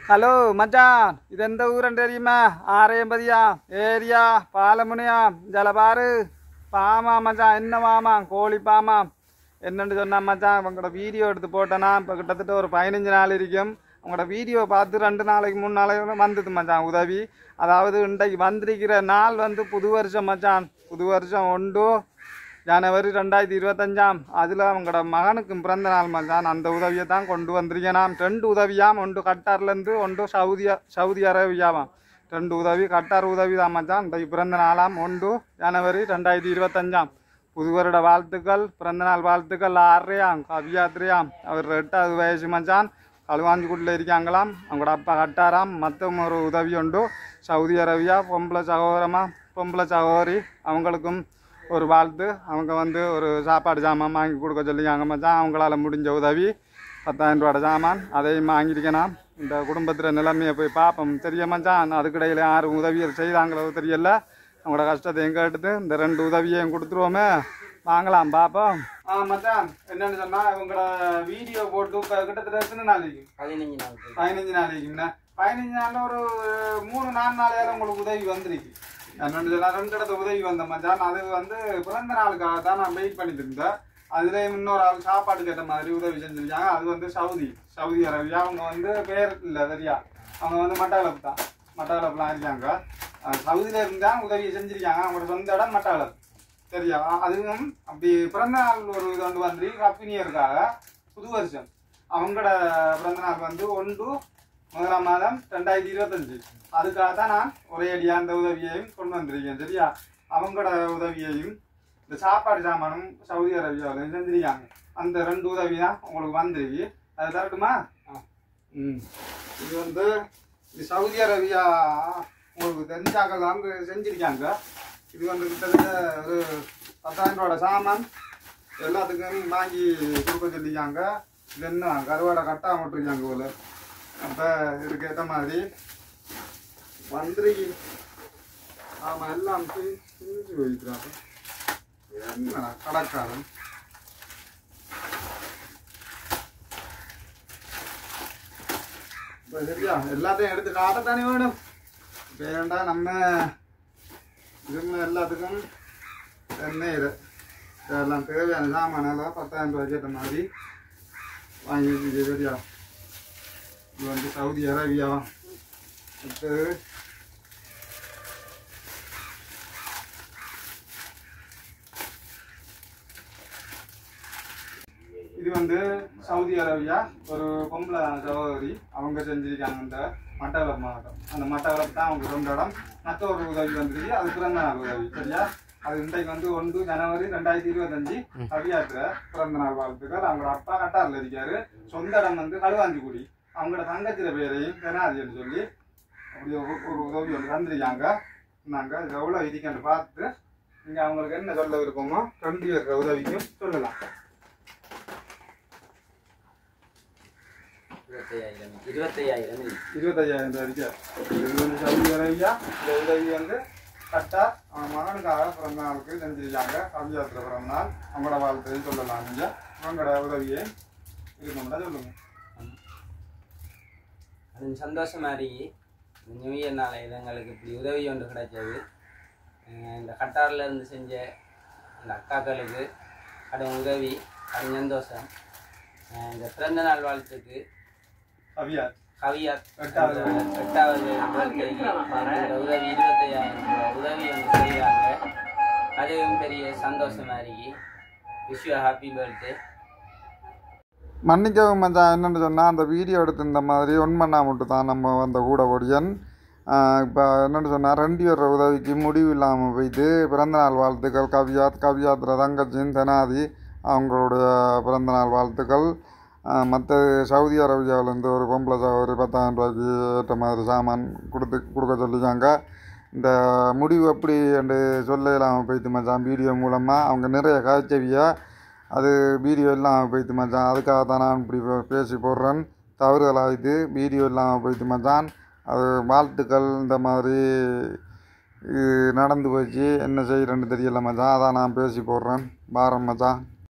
Hello மச்சான், இது எந்த ஊருன்னு தெரியுமா? ஆரையம்பதியா ஏரியா பாலமுனையா ஜலபாரு பாமா மச்சான். என்ன மாமா கோழி பாமா என்னன்னு சொன்னா மச்சான், உங்களோட வீடியோ எடுத்து போட்டேன்னா இப்போ கிட்டத்தட்ட ஒரு 15 நாள் இருக்கும். உங்களோட வீடியோ பார்த்து 2 நாளைக்கு 3 நாளைக்கு வந்தது மச்சான் உதவி. அதாவது இன்றைக்கு வந்திருக்கிற நாள் வந்து புது வருஷம் மச்சான். புது வருஷம் உண்டு ஜனவரி 2025. அதில் அவங்களோட மகனுக்கும் பிறந்த நாள் மச்சான். அந்த உதவியை தான் கொண்டு வந்திருக்கேன். 2 உதவியாம். ஒன்று கட்டார்லேருந்து ஒன்று சவுதி அரேபியாவாம். 2 உதவி கட்டார் உதவி தான் மச்சான். இன்றைக்கு பிறந்த நாளாம் 1 ஜனவரி 2025. புது வருட வாழ்த்துக்கள், பிறந்தநாள் வாழ்த்துக்கள். ஆறையாம் கவியாத்திரையாம். அவர் 8வது வயசு மச்சான். களுவாஞ்சிக்குட்டில் இருக்காங்களாம். அவங்களோட அப்பா கட்டாராம். மற்ற ஒரு உதவி உண்டு சவுதி அரேபியா. பொம்பளை சகோதரி அவங்களுக்கும் ஒரு வாழ்த்து. அவங்க வந்து ஒரு சாப்பாடு சாமான் வாங்கி கொடுக்க சொல்லிக்காங்க மச்சான். அவங்களால முடிஞ்ச உதவி 10,000 ரூபாய் சாமான் அதையும் வாங்கியிருக்கேன். இந்த குடும்பத்தில் நிலைமையை போய் பார்ப்போம் தெரிய மச்சான். அதுக்கிடையில் யாரும் உதவிகள் செய்தாங்களோ தெரியல. அவங்களோட கஷ்டத்தை எங்கே எடுத்து இந்த 2 உதவியையும் கொடுத்துருவோமே, வாங்கலாம் பார்ப்போம். மச்சான் என்னன்னு சொன்னால், இவங்களோட வீடியோ போட்டு இப்போ கிட்டத்தட்ட எத்தனை நாளைக்கு? 15 நாளைக்குண்ணா. 15 நாளில் ஒரு 3-4 நாளையால் உங்களுக்கு உதவி வந்துருக்கு. என்னென்னு சொன்னால் 2 இடத்த உதவி வந்த மச்சான். அது வந்து பிறந்த நாளுக்காக தான் நான் வெயிட் பண்ணிட்டு இருந்தேன். அதுலேயும் இன்னொரு ஆள் சாப்பாடு கேட்ட மாதிரி உதவி செஞ்சுருக்காங்க. அது வந்து சவுதி அரேபியா. அவங்க வந்து பேர் இல்லை சரியா, அவங்க வந்து மட்டக்களப்புலாம் இருக்காங்க. சவுதியில் இருந்தால் உதவி செஞ்சுருக்காங்க. அவங்களோட சொந்த இடம் மட்டக்களப்பு சரியா. அதுவும் அப்படி பிறந்த நாள் ஒரு இது வந்து வந்து கப்பினியருக்காக புது வருஷம். அவங்களோட பிறந்த நாள் வந்து 1 மாதம் 2025. அதுக்காக தான் நான் ஒரே அடியாக அந்த உதவியையும் கொண்டு வந்திருக்கேன் சரியா. அவங்களோட உதவியையும் இந்த சாப்பாடு சாமானும் சவுதி அரேபியாவில் செஞ்சிருக்காங்க. அந்த 2 உதவி தான் உங்களுக்கு வந்துருக்கு. அது தரட்டுமா? இது வந்து சவுதி அரேபியா உங்களுக்கு தெரிஞ்சாக்கள் வந்து செஞ்சிருக்காங்க. இது வந்து கிட்டத்தட்ட ஒரு 10,000 ரூபாய் சாமான் எல்லாத்துக்கும் வாங்கி கொடுக்க சொல்லியிருக்காங்க. இது என்ன கருவாடை கட்டாக விட்டுருக்காங்க போல. அப்போ இதுக்கேற்ற மாதிரி வந்துருக்கு. ஆமாம் எல்லாம் செஞ்சு வைக்கிறாங்க. என்ன கடற்காரன் இப்போ சரியா எல்லாத்தையும் எடுத்து காட்டத்தானே வேணும். வேண்டா நம்ம இதுமே எல்லாத்துக்கும் எண்ணெய் இதெல்லாம் தேவையான சாமானெல்லாம் 10,000 ரூபாய் கேட்ட மாதிரி வாங்கி வச்சு சரியா. இது வந்து சவுதி அரேபியா. அடுத்தது இது வந்து சவுதி அரேபியா ஒரு பொம்பளை சகோதரி அவங்க செஞ்சிருக்காங்க. இந்த மட்டக்களப்பு மாவட்டம். அந்த மட்டக்களப்பு தான் அவங்க சொந்த இடம். மற்ற ஒரு உதவி வந்துருக்கு. அது பிறந்த நாள் உதவி சரியா. அது இன்றைக்கு வந்து 1 ஜனவரி 2025 கவியாத்திர பிறந்த நாள் வாழ்த்துக்கள். அவங்களோட அப்பா கட்டாரில் இருக்காரு. சொந்த இடம் வந்து களுவாஞ்சிக்குடி. அவங்களோட தங்கச்சிர பேரையும் பெனாதின்னு சொல்லி அப்படி ஒரு உதவி ஒன்று தந்திருக்காங்க. நாங்கள் எவ்வளோ இதுக்கு பார்த்து நீங்கள் அவங்களுக்கு என்ன சொல்ல விருப்பமோ 2 இருக்கிற உதவிக்கும் சொல்லலாம். 25,000 ரூபாய்க்கு. இது வந்து சவுதி அரேபியா. இந்த உதவி வந்து கட்டார் அவன் மகனுக்காக பிறந்த நாளுக்கு செஞ்சிருக்காங்க. கவியாத்திர பிறந்த நாள் அவங்களோட வாழ்த்தையும் சொல்லலாம். நீங்கள் அவங்களோட உதவியை இருக்கணும்னா சொல்லுங்க. அது சந்தோஷமா இருக்கு. நியூ இயர் நாளையில் எங்களுக்கு இப்படி உதவி ஒன்று கிடைச்சது. இந்த கட்டாரில் இருந்து செஞ்ச அந்த அக்காக்களுக்கு கடும் உதவி, கடும் சந்தோஷம். இந்த பிறந்த நாள் வாழ்த்துக்கு கவியாத் 8வது பர்த்டேக்கு உதவி 25,000 உதவி ஒன்று செய்கிறாங்க. அதுவும் பெரிய சந்தோஷமா இருக்கு. Wish you happy birthday. மன்னிக்கவும் மச்சான். என்னென்னு சொன்னால் அந்த வீடியோ எடுத்து இந்த மாதிரி 1 மணி நேரம் மட்டும் தான் நம்ம வந்த கூட ஒடியன். இப்போ என்னென்னு சொன்னால் 2 வர்ற உதவிக்கு முடிவு இல்லாமல் போயிட்டு பிறந்தநாள் வாழ்த்துக்கள் கவியாத்திர தங்கச்சின் தெனாதி அவங்களுடைய பிறந்தநாள் வாழ்த்துக்கள். மற்ற சவுதி அரேபியாவிலேருந்து ஒரு பொம்பளை சகோதரி 10,000 ரூபாய்க்கு ஏற்ற மாதிரி சாமான் கொடுக்க சொல்லிக்காங்க. இந்த முடிவு எப்படி என்று சொல்ல இல்லாமல் போயிட்டு மச்சான். வீடியோ மூலமாக அவங்க நிறைய காய்ச்சவியா அது வீடியோ இல்லாமல் போயிட்டு மச்சான். அதுக்காக தான் நான் இப்படி பேசி போடுறேன். தவறுதலாகிட்டு வீடியோ இல்லாமல் போயிட்டு மச்சான். அது வாழ்த்துக்கள் இந்த மாதிரி நடந்து போச்சு. என்ன செய்கிறேன்னு தெரியல மச்சான். அதான் நான் பேசி போடுறேன். பாரம் மச்சான்.